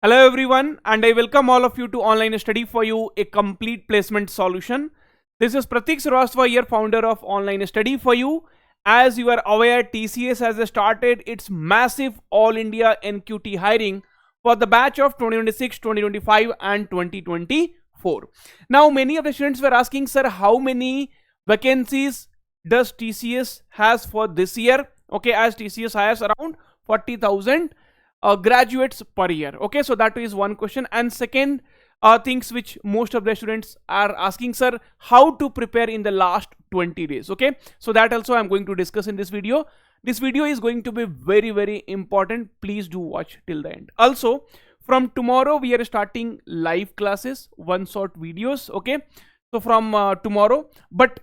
Hello everyone, and I welcome all of you to Online Study for You, a complete placement solution. This is Pratik Srivastava here, founder of Online Study for You. As you are aware, TCS has started its massive All India NQT hiring for the batch of 2026, 2025 and 2024. Now, many of the students were asking, sir, how many vacancies does TCS has for this year? Okay, as TCS hires around 40,000 graduates per year. Okay, so that is one question. And second, things which most of the students are asking, sir, how to prepare in the last 20 days. Okay, so that also I'm going to discuss in this video. This video is going to be very important. Please do watch till the end. Also, from tomorrow we are starting live classes, one shot videos. Okay, so from tomorrow. But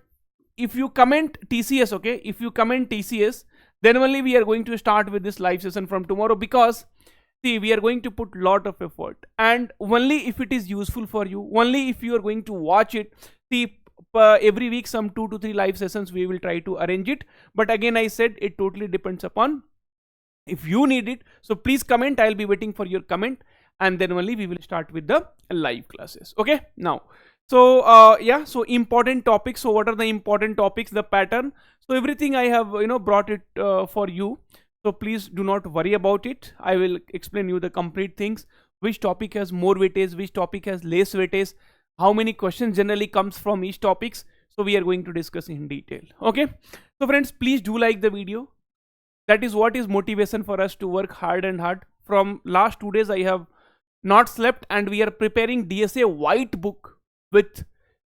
if you comment TCS, okay, if you comment TCS, then only we are going to start with this live session from tomorrow, because see, we are going to put lot of effort, and only if it is useful for you, only if you are going to watch it. See, every week some 2 to 3 live sessions we will try to arrange it, but again I said it totally depends upon if you need it. So please comment, I'll be waiting for your comment, and then only we will start with the live classes. Okay, now, so yeah, so important topics. So what are the important topics? The pattern. So everything I have brought it for you, so please do not worry about it. I will explain you the complete things, which topic has more weightage, which topic has less weightage, how many questions generally comes from each topics. So we are going to discuss in detail. Okay, so friends, please do like the video. That is what is motivation for us to work hard and hard. From last 2 days I have not slept, and we are preparing DSA white book with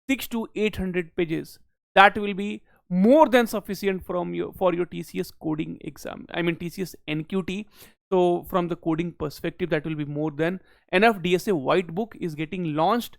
600 to 800 pages. That will be more than sufficient for your TCS coding exam. I mean TCS NQT. So from the coding perspective, that will be more than enough. DSA white book is getting launched.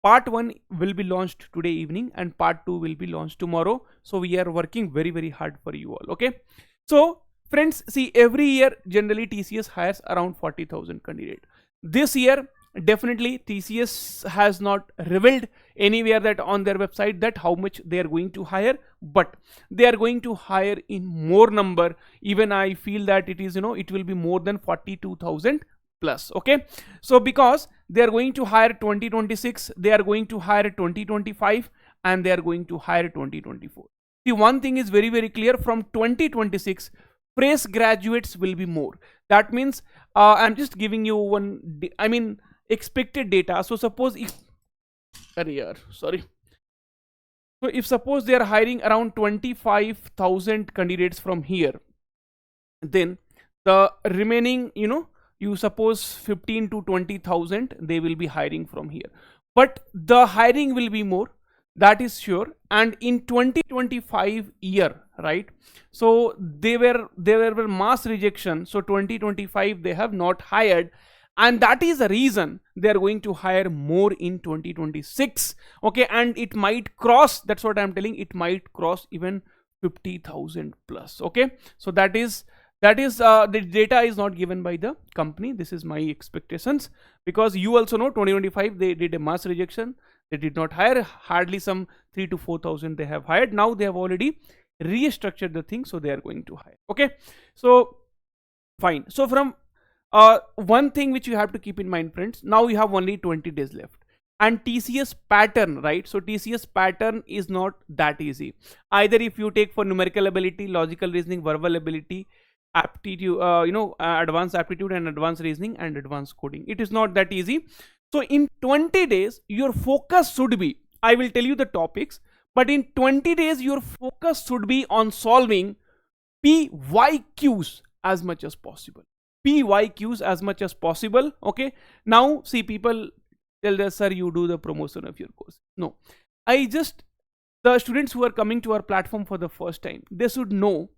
Part 1 will be launched today evening, and part 2 will be launched tomorrow. So we are working very hard for you all. Okay, so friends, see, every year generally TCS hires around 40,000 candidates. This year definitely TCS has not revealed anywhere that on their website that how much they are going to hire, but they are going to hire in more number. Even I feel that it is, it will be more than 42,000 plus. Okay, so because they are going to hire 2026, they are going to hire 2025, and they are going to hire 2024. See, one thing is very clear: from 2026 fresh graduates will be more. That means I'm just giving you one, I mean, expected data. So suppose if, sorry, so if suppose they are hiring around 25,000 candidates from here, then the remaining, you suppose 15 to 20,000 they will be hiring from here, but the hiring will be more, that is sure. And in 2025 year, right, so there were mass rejection. So 2025 they have not hired, and that is the reason they are going to hire more in 2026. Okay, and it might cross, that's what I'm telling, it might cross even 50,000 plus. Okay, so that is the data is not given by the company. This is my expectations, because you also know 2025 they did a mass rejection. They did not hire, hardly some 3 to 4,000 they have hired. Now they have already restructured the thing, so they are going to hire. Okay, so fine. So from one thing which you have to keep in mind, friends, now you have only 20 days left, and TCS pattern, right? So TCS pattern is not that easy. Either if you take for numerical ability, logical reasoning, verbal ability, aptitude, advanced aptitude and advanced reasoning and advanced coding, it is not that easy. So in 20 days your focus should be, I will tell you the topics, but in 20 days your focus should be on solving PYQs as much as possible. PYQs as much as possible. Okay, now see, people tell us, sir, you do the promotion of your course. No, the students who are coming to our platform for the first time, they should know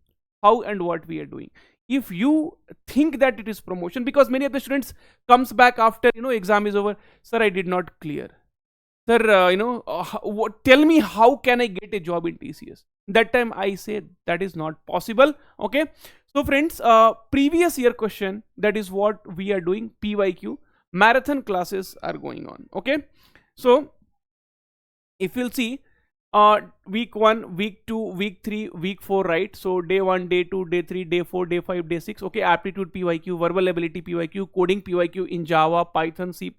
how and what we are doing. If you think that it is promotion, because many of the students comes back after exam is over, sir, I did not clear, sir, tell me how can I get a job in TCS. That time I said that is not possible. Okay, so friends, previous year question, that is what we are doing. PYQ marathon classes are going on. Okay, so if you'll see, week 1, week 2, week 3, week 4, right? So day 1, day 2, day 3, day 4, day 5, day 6. Okay, aptitude PYQ, verbal ability PYQ, coding PYQ in Java, Python, C++,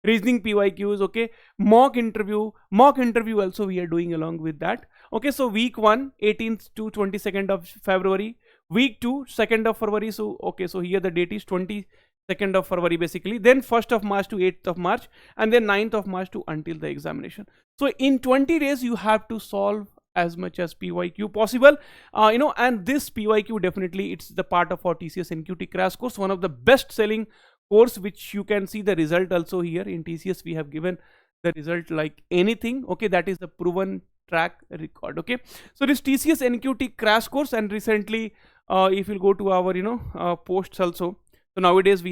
reasoning PYQs. Okay, mock interview also we are doing along with that. Okay, so week 1, 18th to 22nd of February, week 2, 2nd of February. So okay, so here the date is 22nd of February basically, then 1st of March to 8th of March, and then 9th of March to until the examination. So in 20 days you have to solve as much as PYQ possible, and this PYQ definitely it's the part of our TCS NQT crash course, one of the best selling course, which you can see the result also here in TCS. We have given the result like anything. Okay, that is the proven track record. Okay, so this TCS NQT crash course, and recently if you go to our posts also, so nowadays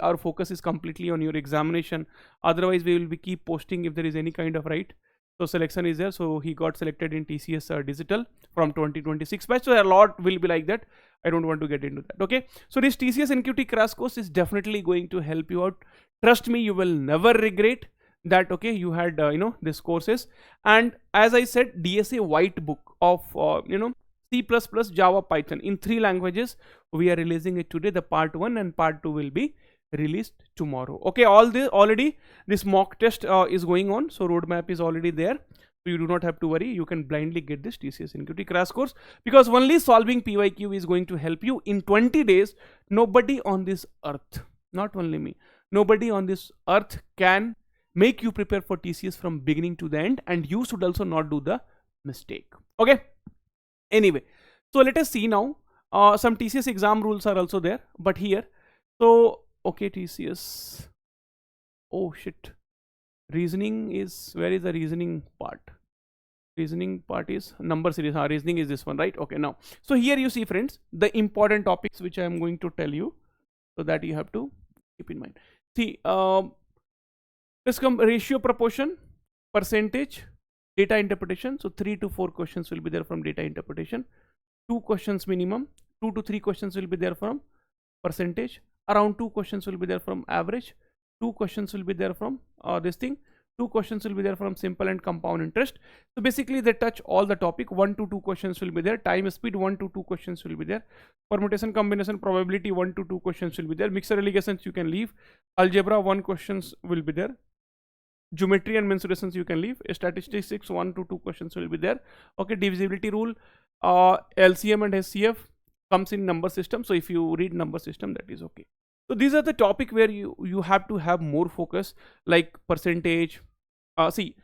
our focus is completely on your examination. Otherwise we will be keep posting if there is any kind of right. So selection is there, so he got selected in TCS digital from 2026 batch. So a lot will be like that. I don't want to get into that. Okay, so this TCS NQT crash course is definitely going to help you out. Trust me, you will never regret that. Okay, you had this courses, and as I said, DSA white book of C++, Java, Python in 3 languages. We are releasing it today. The part 1 and part 2 will be released tomorrow. Okay, already this mock test is going on, so roadmap is already there. So you do not have to worry. You can blindly get this TCS NQT crash course, because only solving PYQ is going to help you in 20 days. Nobody on this earth, not only me, nobody on this earth can make you prepare for TCS from beginning to the end, and you should also not do the mistake. Okay, anyway, so let us see now. Some TCS exam rules are also there, but here, so okay, TCS, oh shit, reasoning is, where is the reasoning part? Reasoning part is number series. Reasoning is this one, right? Okay, now, so here you see friends, the important topics which I am going to tell you, so that you have to keep in mind. See, let's come ratio, proportion, percentage, data interpretation. So 3 to 4 questions will be there from data interpretation. 2 questions minimum, 2 to 3 questions will be there from percentage, around 2 questions will be there from average, 2 questions will be there from this thing, 2 questions will be there from simple and compound interest. So basically they touch all the topic. 1 to 2 questions will be there. Time speed, 1 to 2 questions will be there. Permutation, combination, probability, 1 to 2 questions will be there. Mixed allegations you can leave. Algebra, 1 questions will be there. Geometry and mensurations you can leave. Statistics, 1 to 2 questions will be there. Okay, divisibility rule, LCM and HCF comes in number system. So if you read number system, that is okay. So these are the topic where you have to have more focus, like percentage. See,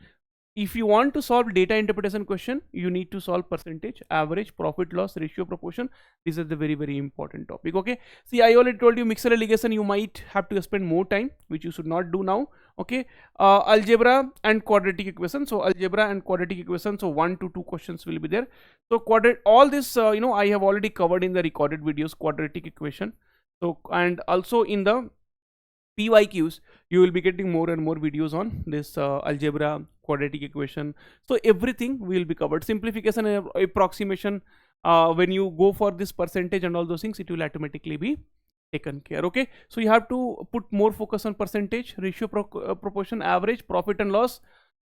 if you want to solve data interpretation question, you need to solve percentage, average, profit loss, ratio, proportion. These are the very, very important topic. Okay, see, I already told you mixed allegation you might have to spend more time, which you should not do now. Okay, algebra and quadratic equation. So algebra and quadratic equation, so 1 to 2 questions will be there. So all this I have already covered in the recorded videos, quadratic equation. So, and also in the PYQs, you will be getting more and more videos on this algebra, quadratic equation. So everything will be covered. Simplification and approximation, when you go for this percentage and all those things, it will automatically be taken care. Okay, so you have to put more focus on percentage, ratio, proportion, average, profit and loss.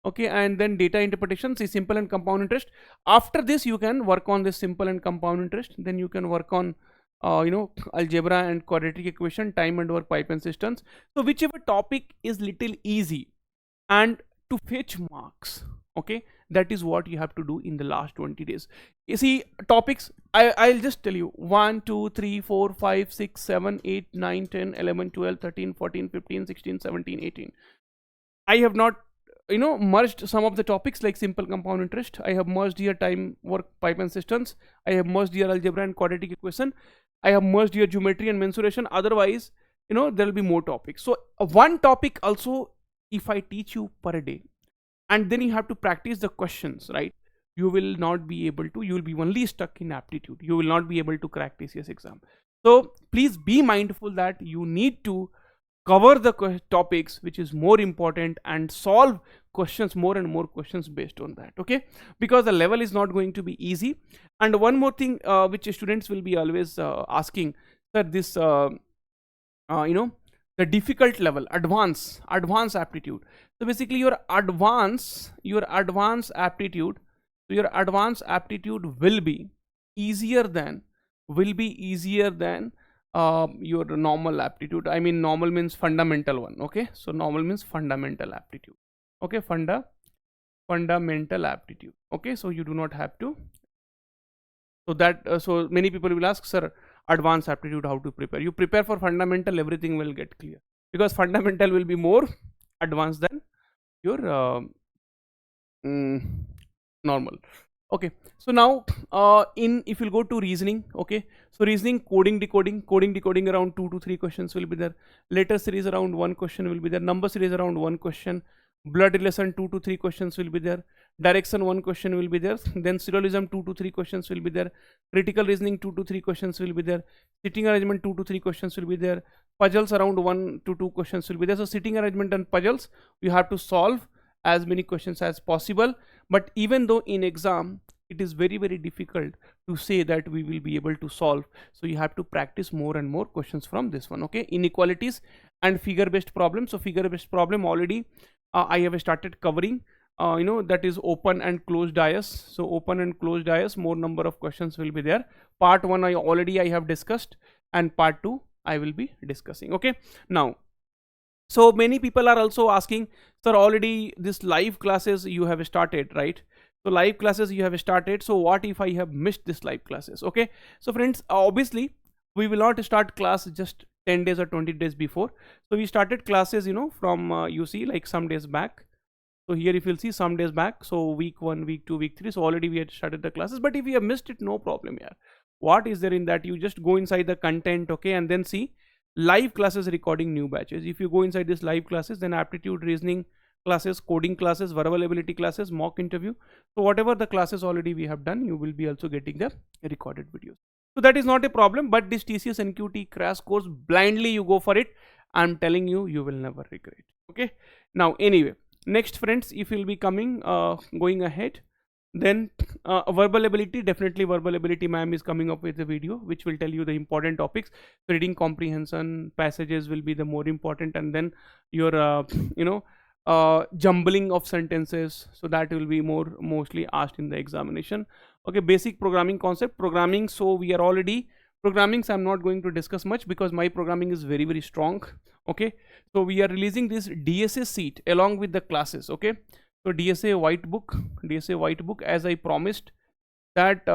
Okay, and then data interpretation, see simple and compound interest. After this you can work on this simple and compound interest, then you can work on algebra and quadratic equation, time and work, pipeline systems. So whichever topic is little easy and to fetch marks, okay, that is what you have to do in the last 20 days. You see topics, I'll just tell you 1 2 3 4 5 6 7 8 9 10 11 12 13 14 15 16 17 18. I have not merged some of the topics like simple compound interest. I have merged here time, work, pipeline systems. I have merged here algebra and quadratic equation. I have merged here geometry and mensuration. Otherwise, there will be more topics. So one topic also, if I teach you per day, and then you have to practice the questions, right? You will not be able to, you will be only stuck in aptitude. You will not be able to crack TCS exam. So please be mindful that you need to cover the topics which is more important and solve questions, more and more questions based on that. Okay, because the level is not going to be easy. And one more thing which students will be always asking, sir, this the difficult level, advanced aptitude. So basically your advanced aptitude, so your advanced aptitude will be easier than your normal aptitude. I mean, normal means fundamental one. Okay, so normal means fundamental aptitude. Okay, fundamental aptitude. Okay, so you do not have to. So that so many people will ask, sir, advanced aptitude, how to prepare? You prepare for fundamental, everything will get clear, because fundamental will be more advanced than your mm, normal. Okay, so now in if you'll go to reasoning. Okay, so reasoning, coding decoding around 2 to 3 questions will be there. Letter series around 1 question will be there. Number series around 1 question. Blood relation 2 to 3 questions will be there. Direction 1 question will be there. Then syllogism 2 to 3 questions will be there. Critical reasoning 2 to 3 questions will be there. Sitting arrangement 2 to 3 questions will be there. Puzzles around 1 to 2 questions will be there. So sitting arrangement and puzzles, you have to solve as many questions as possible. But even though in exam it is very difficult to say that we will be able to solve, so you have to practice more and more questions from this one. Okay, inequalities and figure based problem. So figure based problem already I have started covering. That is open and closed dias. So open and closed dias, more number of questions will be there. Part 1 I have discussed, and part 2 I will be discussing. Okay, now so many people are also asking, sir, already this live classes you have started, right? So live classes you have started, so what if I have missed this live classes? Okay, so friends, obviously we will not start class just 10 days or 20 days before. So we started classes, from you see, like some days back. So here if you'll see, some days back, so week 1, week 2, week 3, so already we had started the classes. But if you have missed it, no problem here. What is there in that? You just go inside the content, okay, and then see live classes recording new batches. If you go inside this live classes, then aptitude, reasoning classes, coding classes, verbal ability classes, mock interview. So whatever the classes already we have done, you will be also getting the recorded videos. So that is not a problem. But this TCS NQT crash course, blindly you go for it, I'm telling you, you will never regret. Okay, now anyway, next friends, if you'll be coming going ahead, then verbal ability, definitely verbal ability ma'am is coming up with a video which will tell you the important topics. Reading comprehension, passages will be the more important, and then your jumbling of sentences, so that will be mostly asked in the examination. Okay, basic programming concept, programming, so we are already programming, so I'm not going to discuss much because my programming is very strong. Okay, so we are releasing this DSA sheet along with the classes. Okay, so DSA white book, as I promised that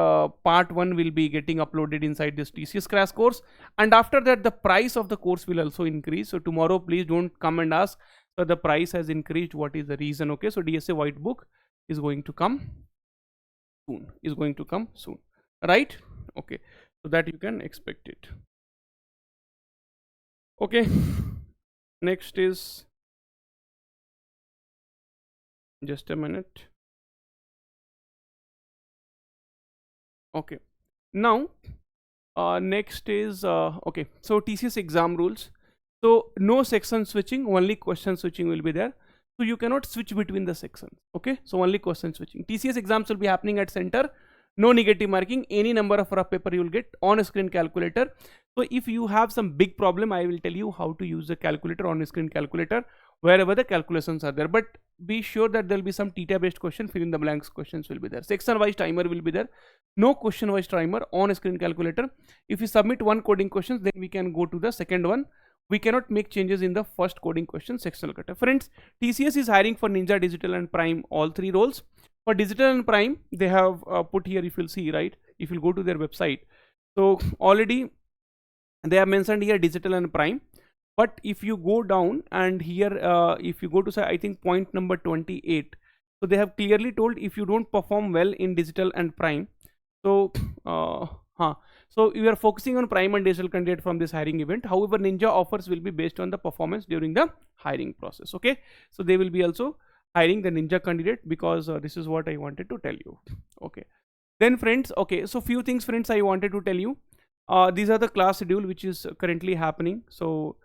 part 1 will be getting uploaded inside this TCS crash course, and after that the price of the course will also increase. So tomorrow please don't come and ask, so the price has increased, what is the reason? Okay, so DSA white book is going to come soon, right? Okay, so that you can expect it. Okay, next is, just a minute. Okay, now next is okay, so TCS exam rules. So no section switching, only question switching will be there. So you cannot switch between the sections. Okay, so only question switching. TCS exams will be happening at center. No negative marking. Any number of rough paper you will get on screen calculator. So if you have some big problem, I will tell you how to use the calculator, on screen calculator, wherever the calculations are there. But be sure that there will be some theta based question, fill in the blanks questions will be there. Section wise timer will be there. No question wise timer on screen calculator. If you submit one coding question, then we can go to the second one. We cannot make changes in the first coding question, sectional cutoff. Friends, TCS is hiring for Ninja, Digital and Prime, all 3 roles. For Digital and Prime, they have put here, if you'll see, right, if you'll go to their website, so already they have mentioned here Digital and Prime. But if you go down and here if you go to say, I think point number 28, so they have clearly told if you don't perform well in Digital and Prime, so so you are focusing on Prime and Digital candidate from this hiring event. However, Ninja offers will be based on the performance during the hiring process. Okay, so they will be also hiring the Ninja candidate, because this is what I wanted to tell you. Okay, then friends, okay, so few things friends I wanted to tell you. These are the class schedule which is currently happening. So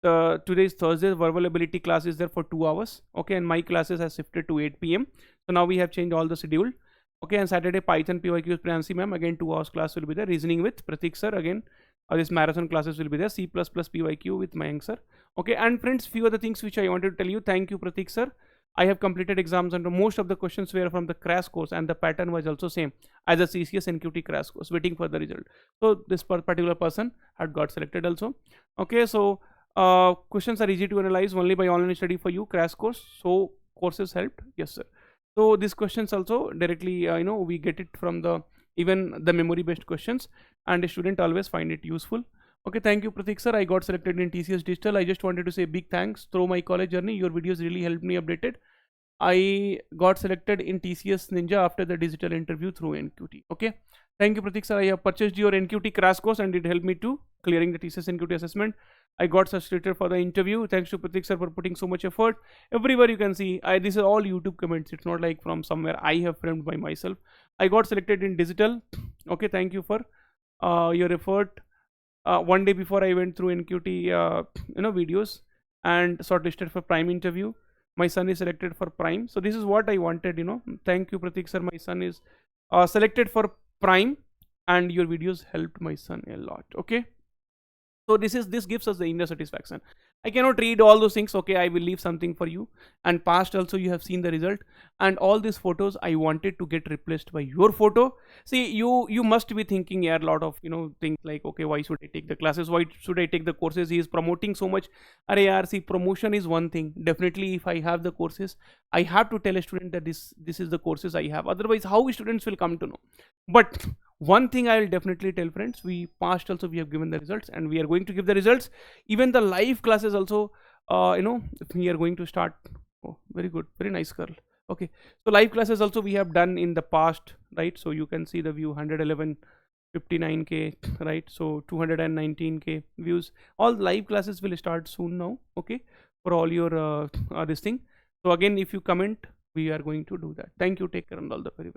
today is Thursday, verbal ability class is there for 2 hours. Okay, and my classes has shifted to 8 PM. So now we have changed all the schedule. Okay, and Saturday Python PYQ Priyansi ma'am, again 2 hours class will be there. Reasoning with Pratik sir, again this marathon classes will be there. C++ PYQ with my answer. Okay, and friends, few other things which I wanted to tell you. Thank you, Pratik sir. I have completed exams and most of the questions were from the crash course, and the pattern was also same as a CCS NQT crash course, waiting for the result. So this particular person had got selected also. Okay, so questions are easy to analyze only by online study for you, crash course. So courses helped, yes sir. So these questions also directly we get it from the even the memory based questions, and a student always find it useful. Okay, thank you, Pratik sir. I got selected in TCS Digital. I just wanted to say big thanks. Through my college journey, your videos really helped me updated. I got selected in TCS Ninja after the digital interview through NQT. Okay, thank you, Pratik sir. I have purchased your NQT crash course and it helped me to clearing the TCS NQT assessment. I got selected for the interview. Thanks to Pratik sir for putting so much effort. Everywhere you can see, this is all YouTube comments. It's not like from somewhere I have framed by myself. I got selected in digital. Okay, thank you for your effort. One day before I went through NQT videos and shortlisted for prime interview. My son is selected for prime. So this is what I wanted. Thank you, Pratik sir. My son is selected for prime, and your videos helped my son a lot. Okay. So this gives us the inner satisfaction. I cannot read all those things. Okay, I will leave something for you. And past also you have seen the result, and all these photos I wanted to get replaced by your photo. See, you must be thinking a lot of things like, okay, why should I take the classes? Why should I take the courses? He is promoting so much. Arey, see, promotion is one thing. Definitely, if I have the courses, I have to tell a student that this is the courses I have. Otherwise, how students will come to know? But one thing I will definitely tell, friends, we passed also, we have given the results, and we are going to give the results. Even the live classes also, we are going to start. Oh, very good, very nice girl. Okay, so live classes also we have done in the past, right? So you can see the view 111 59k, right? So 219k views. All live classes will start soon now. Okay, for all your this thing. So again, if you comment, we are going to do that. Thank you, take care, and all the very